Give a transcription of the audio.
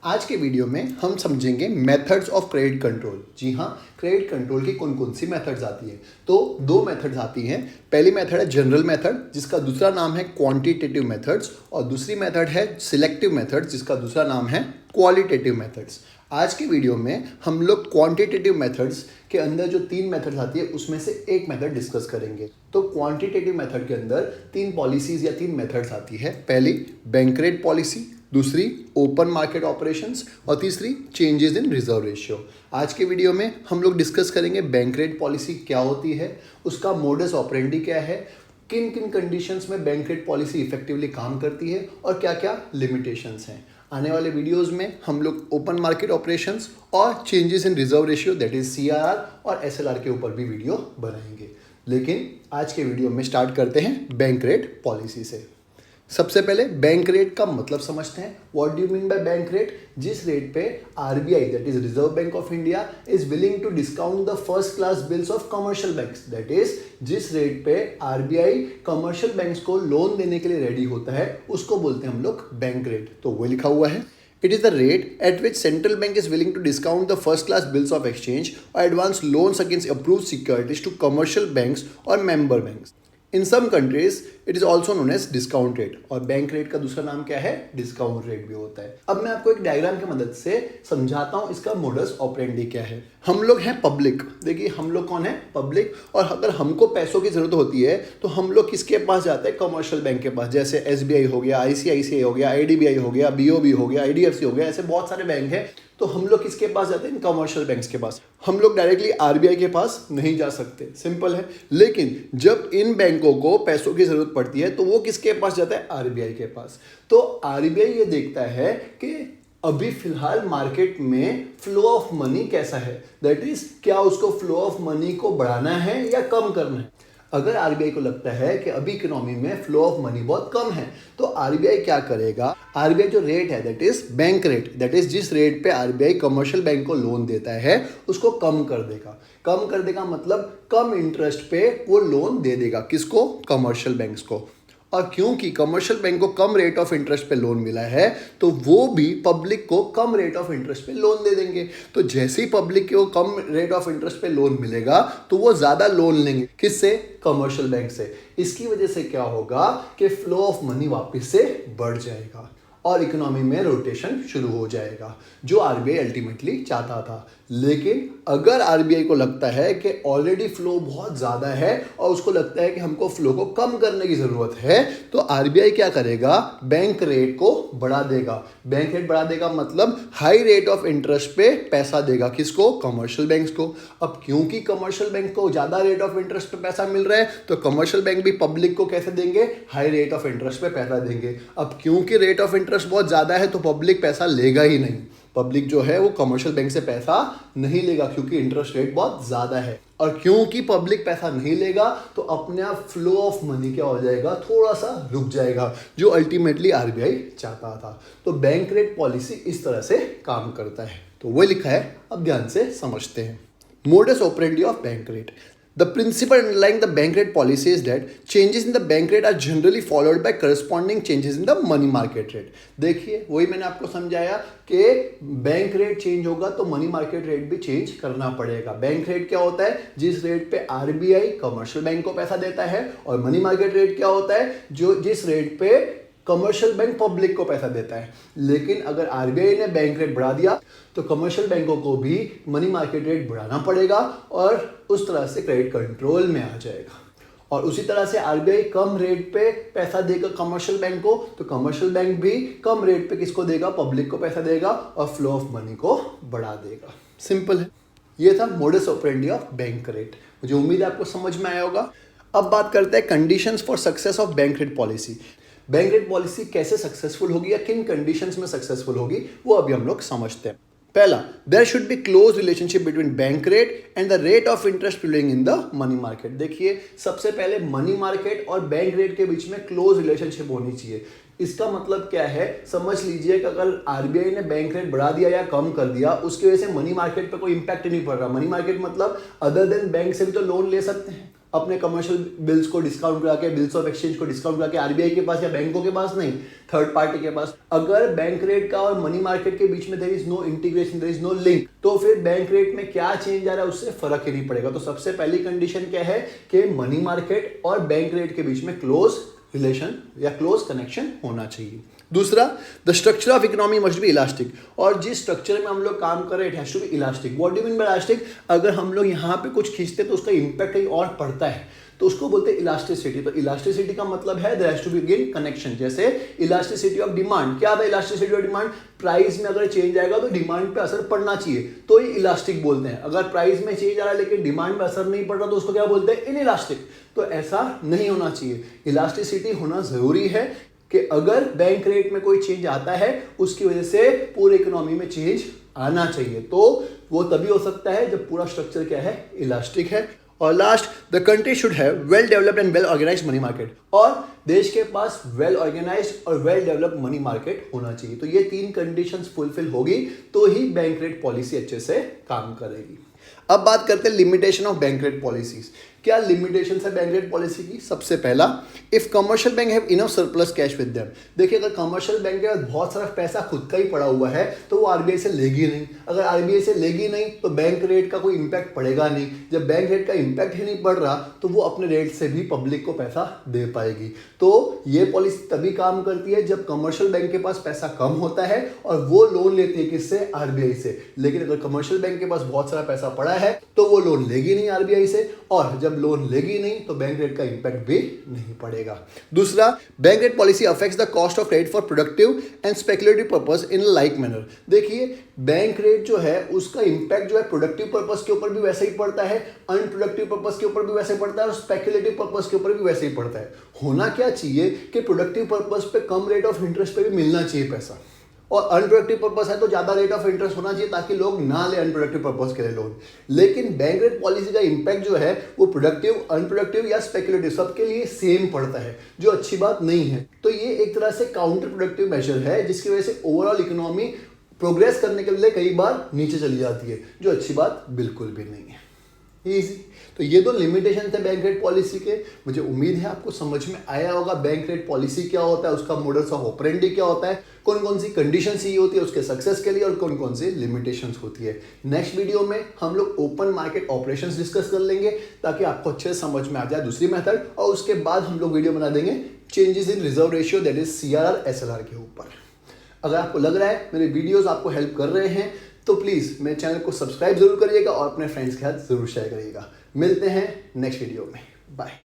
आज के वीडियो में हम समझेंगे मेथड्स ऑफ क्रेडिट कंट्रोल। जी हाँ, क्रेडिट कंट्रोल की कौन कौन सी मेथड्स आती हैं। तो दो मेथड्स आती हैं। पहली मेथड है जनरल मेथड, जिसका दूसरा नाम है क्वांटिटेटिव मेथड्स, और दूसरी मेथड है सिलेक्टिव मेथड्स, जिसका दूसरा नाम है क्वालिटेटिव मेथड्स। आज के वीडियो में हम लोग क्वांटिटेटिव मेथड्स के अंदर जो तीन मेथड्स आती है उसमें से एक मेथड डिस्कस करेंगे। तो क्वांटिटेटिव मेथड के अंदर तीन पॉलिसीज या तीन मेथड्स आती है। पहली बैंक रेट पॉलिसी, दूसरी ओपन मार्केट ऑपरेशंस और तीसरी चेंजेस इन रिजर्व रेशियो। आज के वीडियो में हम लोग डिस्कस करेंगे बैंक रेट पॉलिसी क्या होती है, उसका मोडस ऑपरेंडी क्या है, किन किन कंडीशंस में बैंक रेट पॉलिसी इफेक्टिवली काम करती है और क्या क्या लिमिटेशंस हैं। आने वाले वीडियोस में हम लोग ओपन मार्केट ऑपरेशंस और changes in reserve ratio that is CRR और एसएलआर के ऊपर भी वीडियो बनाएंगे। लेकिन आज के वीडियो में स्टार्ट करते हैं बैंक रेट पॉलिसी से। सबसे पहले बैंक रेट का मतलब समझते हैं। What do you mean by bank rate? जिस रेट पे RBI that is Reserve Bank of India is willing to discount the first class bills of commercial banks, that is जिस रेट पे RBI commercial banks को loan देने के लिए ready होता है उसको बोलते हैं हम लोग बैंक रेट। तो वो लिखा हुआ है, it is the rate at which central bank is willing to discount the first class bills of exchange or advance loans against approved securities to commercial banks or member banks. In some countries it is also known as discount rate, और bank rate का दूसरा नाम क्या है? Discount rate भी होता है। अब मैं आपको एक डायग्राम की मदद से समझाता हूँ इसका मोडस ऑपरेंडी क्या है। हम लोग हैं पब्लिक। देखिए हम लोग कौन है? पब्लिक। और अगर हमको पैसों की जरूरत होती है तो हम लोग किसके पास जाते हैं? कमर्शियल बैंक के पास। जैसे एसबीआई हो गया, आईसीआईसीआई हो गया, आईडीबीआई हो गया, बीओबी हो गया, आईडीएफसी हो गया, ऐसे बहुत सारे बैंक हैं। तो हम लोग किसके पास जाते हैं? इन कमर्शियल बैंक्स के पास। हम लोग डायरेक्टली आरबीआई के पास नहीं जा सकते, सिंपल है। लेकिन जब इन बैंकों को पैसों की जरूरत पड़ती है तो वो किसके पास जाता है? आरबीआई के पास। तो आरबीआई ये देखता है कि अभी फिलहाल मार्केट में फ्लो ऑफ मनी कैसा है, दैट इज क्या उसको फ्लो ऑफ मनी को बढ़ाना है या कम करना है। अगर आरबीआई को लगता है कि अभी इकोनॉमी में फ्लो ऑफ मनी बहुत कम है तो आरबीआई क्या करेगा? आरबीआई जो रेट है that is bank rate, that is जिस रेट पे आरबीआई कमर्शियल बैंक को लोन देता है उसको कम कर देगा। कम कर देगा मतलब कम इंटरेस्ट पे वो लोन दे देगा। किसको? कमर्शियल बैंक्स को। और क्योंकि कमर्शियल बैंक को कम रेट ऑफ इंटरेस्ट पे लोन मिला है तो वो भी पब्लिक को कम रेट ऑफ इंटरेस्ट पे लोन दे देंगे। तो जैसे ही पब्लिक को कम रेट ऑफ इंटरेस्ट पे लोन मिलेगा तो वो ज्यादा लोन लेंगे। किससे? कमर्शियल बैंक से। इसकी वजह से क्या होगा कि फ्लो ऑफ मनी वापस से बढ़ जाएगा और इकोनॉमी में रोटेशन शुरू हो जाएगा, जो आरबीआई अल्टीमेटली चाहता था। लेकिन अगर आरबीआई को लगता है कि ऑलरेडी फ्लो बहुत ज़्यादा है और उसको लगता है कि हमको फ्लो को कम करने की ज़रूरत है तो आरबीआई क्या करेगा? बैंक रेट को बढ़ा देगा। बैंक रेट बढ़ा देगा मतलब हाई रेट ऑफ इंटरेस्ट पे पैसा देगा। किसको? कमर्शियल बैंक्स को। अब क्योंकि कमर्शियल बैंक को ज़्यादा रेट ऑफ इंटरेस्ट पे पैसा मिल रहा है तो कमर्शियल बैंक भी पब्लिक को कैसे देंगे? हाई रेट ऑफ इंटरेस्ट पे पैसा देंगे। अब क्योंकि रेट ऑफ इंटरेस्ट बहुत ज़्यादा है तो पब्लिक पैसा लेगा ही नहीं। पब्लिक जो है वो कमर्शियल बैंक से पैसा नहीं लेगा क्योंकि इंटरेस्ट रेट बहुत ज़्यादा है। और क्योंकि पब्लिक पैसा नहीं लेगा तो अपने आप फ्लो ऑफ मनी क्या हो जाएगा? थोड़ा सा रुक जाएगा, जो अल्टीमेटली आरबीआई चाहता था। तो बैंक रेट पॉलिसी इस तरह से काम करता है। तो वो लिखा है, अब ध्यान से समझते हैं। Modus operandi of bank rate. The principle underlying the bank rate policy is that changes in the bank rate are generally followed by corresponding changes in the money market rate. देखिए वही मैंने आपको समझाया कि बैंक रेट चेंज होगा तो money market rate भी change करना पड़ेगा। बैंक रेट क्या होता है? जिस रेट पे आरबीआई कमर्शियल बैंक को पैसा देता है, और मनी मार्केट रेट क्या होता है? जो जिस रेट पे कमर्शियल बैंक पब्लिक को पैसा देता है। लेकिन अगर आरबीआई ने बैंक रेट बढ़ा दिया तो कमर्शियल बैंकों को भी मनी मार्केट रेट बढ़ाना पड़ेगा और उस तरह से क्रेडिट कंट्रोल में आ जाएगा। और उसी तरह से आरबीआई कम रेट पे पैसा देगा कमर्शियल बैंक को तो कमर्शियल बैंक भी कम रेट पे किसको देगा? पब्लिक को पैसा देगा और फ्लो ऑफ मनी को बढ़ा देगा। सिंपल है। ये था modus operandi of bank rate. मुझे उम्मीद है आपको समझ में आया होगा। अब बात करते हैं conditions for success of bank rate policy. Bank rate policy कैसे सक्सेसफुल होगी या किन कंडीशंस में सक्सेसफुल होगी वो अभी हम लोग समझते हैं। पहला, there should be close relationship between bank rate and the rate of interest prevailing in the money market. देखिए सबसे पहले मनी मार्केट और बैंक रेट के बीच में क्लोज रिलेशनशिप होनी चाहिए। इसका मतलब क्या है? समझ लीजिए कि अगर आरबीआई ने बैंक रेट बढ़ा दिया या कम कर दिया उसकी वजह से मनी मार्केट पे कोई इंपैक्ट नहीं पड़ रहा। मनी मार्केट मतलब अदर देन बैंक से भी तो लोन ले सकते हैं। अपने कमर्शियल बिल्स को डिस्काउंट करा के, बिल्स ऑफ एक्सचेंज को डिस्काउंट करा के आरबीआई के पास या बैंकों के पास नहीं, थर्ड पार्टी के पास। अगर बैंक रेट का और मनी मार्केट के बीच में there is no integration, there is no link, तो फिर बैंक रेट में क्या चेंज आ रहा है उससे फर्क ही नहीं पड़ेगा। तो सबसे पहली कंडीशन क्या है कि मनी मार्केट और बैंक रेट के बीच में क्लोज रिलेशन या क्लोज कनेक्शन होना चाहिए। दूसरा, the structure of economy must be elastic, और जिस स्ट्रक्चर में हम लोग काम कर रहे हैं it has to be elastic. What do mean by elastic? अगर हम लोग यहाँ पे कुछ खींचते तो उसका इंपैक्ट कहीं और पड़ता है, तो उसको बोलते हैं इलास्टिसिटी। तो इलास्टिसिटी का मतलब है there has to be again connection. जैसे इलास्टिसिटी ऑफ डिमांड, क्या है इलास्टिसिटी ऑफ डिमांड? प्राइस में अगर चेंज आएगा तो डिमांड पे असर पड़ना चाहिए, तो ये इलास्टिक बोलते हैं। अगर प्राइस में चेंज आ रहा है लेकिन डिमांड पे असर नहीं पड़ रहा तो उसको क्या बोलते हैं? इनइलास्टिक। तो ऐसा नहीं होना चाहिए, इलास्टिसिटी होना जरूरी है कि अगर बैंक रेट में कोई चेंज आता है उसकी वजह से पूरी इकोनॉमी में चेंज आना चाहिए, तो वो तभी हो सकता है जब पूरा स्ट्रक्चर क्या है? इलास्टिक है। और last, the country should have well developed and well organized money market, और देश के पास वेल ऑर्गेनाइज्ड और वेल डेवलप्ड मनी मार्केट होना चाहिए। तो ये तीन कंडीशंस फुलफिल होगी तो ही बैंक रेट पॉलिसी अच्छे से काम करेगी। अब बात करते हैं limitation of bank rate policies. क्या लिमिटेशन है बैंक रेट पॉलिसी की? सबसे पहला, if commercial bank have enough surplus cash with them. देखिए, अगर कमर्शियल बैंक के पास बहुत सारा पैसा खुद का ही पड़ा हुआ है तो वो आरबीआई से लेगी नहीं। अगर आरबीआई से लेगी नहीं तो बैंक रेट का कोई इंपैक्ट पड़ेगा नहीं। जब बैंक रेट का इंपैक्ट ही नहीं पड़ रहा तो वो अपने रेट से भी पब्लिक को पैसा दे पाएगी। तो ये पॉलिसी तभी काम करती है जब कमर्शियल बैंक के पास पैसा कम होता है और वो लोन लेती है किससे? आरबीआई से। लेकिन अगर कमर्शियल बैंक के पास बहुत सारा पैसा पड़ा है तो वो लोन लेगी नहीं आरबीआई से, और जब लोन लेगी नहीं तो बैंक रेट का इंपैक्ट भी नहीं पड़ेगा। दूसरा, bank rate policy affects the cost of credit for productive and speculative purpose in like manner. देखिए, बैंक रेट जो है उसका इंपैक्ट जो है प्रोडक्टिव पर्पस के ऊपर भी वैसे ही पड़ता है, अनप्रोडक्टिव पर्पस के ऊपर भी वैसे ही पड़ता है और स्पेकुलेटिव पर्पस के ऊपर भी वैसे ही पड़ता है। होना क्या चाहिए कि प्रोडक्टिव पर्पस पे कम रेट ऑफ इंटरेस्ट पे भी मिलना चाहिए पैसा, और अनप्रोडक्टिव पर्पस है तो ज्यादा रेट ऑफ इंटरेस्ट होना चाहिए ताकि लोग ना ले अनप्रोडक्टिव पर्पस के लिए लोन। लेकिन बैंक रेट पॉलिसी का इंपैक्ट जो है वो प्रोडक्टिव, अनप्रोडक्टिव या स्पेकुलेटिव सबके लिए सेम पड़ता है, जो अच्छी बात नहीं है। तो ये एक तरह से काउंटर प्रोडक्टिव मेजर है जिसकी वजह से ओवरऑल इकोनॉमी प्रोग्रेस करने के लिए कई बार नीचे चली जाती है, जो अच्छी बात बिल्कुल भी नहीं है। ईजी। तो ये दो लिमिटेशन थे बैंक रेट पॉलिसी के। मुझे उम्मीद है आपको समझ में आया होगा बैंक रेट पॉलिसी क्या होता है, उसका मोडस ऑफ ऑपरेंडी क्या होता है, कौन कौन सी कंडीशन चाहिए होती है उसके सक्सेस के लिए और कौन कौन सी लिमिटेशंस होती है। नेक्स्ट वीडियो में हम लोग ओपन मार्केट ऑपरेशंस डिस्कस कर लेंगे ताकि आपको अच्छे से समझ में आ जाए दूसरी मेथड, और उसके बाद हम लोग वीडियो बना देंगे changes in reserve ratio, that is CRR SLR के ऊपर। अगर आपको लग रहा है मेरे वीडियोस आपको हेल्प कर रहे हैं तो प्लीज़ मेरे चैनल को सब्सक्राइब जरूर करिएगा और अपने फ्रेंड्स के साथ जरूर शेयर करिएगा। मिलते हैं नेक्स्ट वीडियो में। बाय।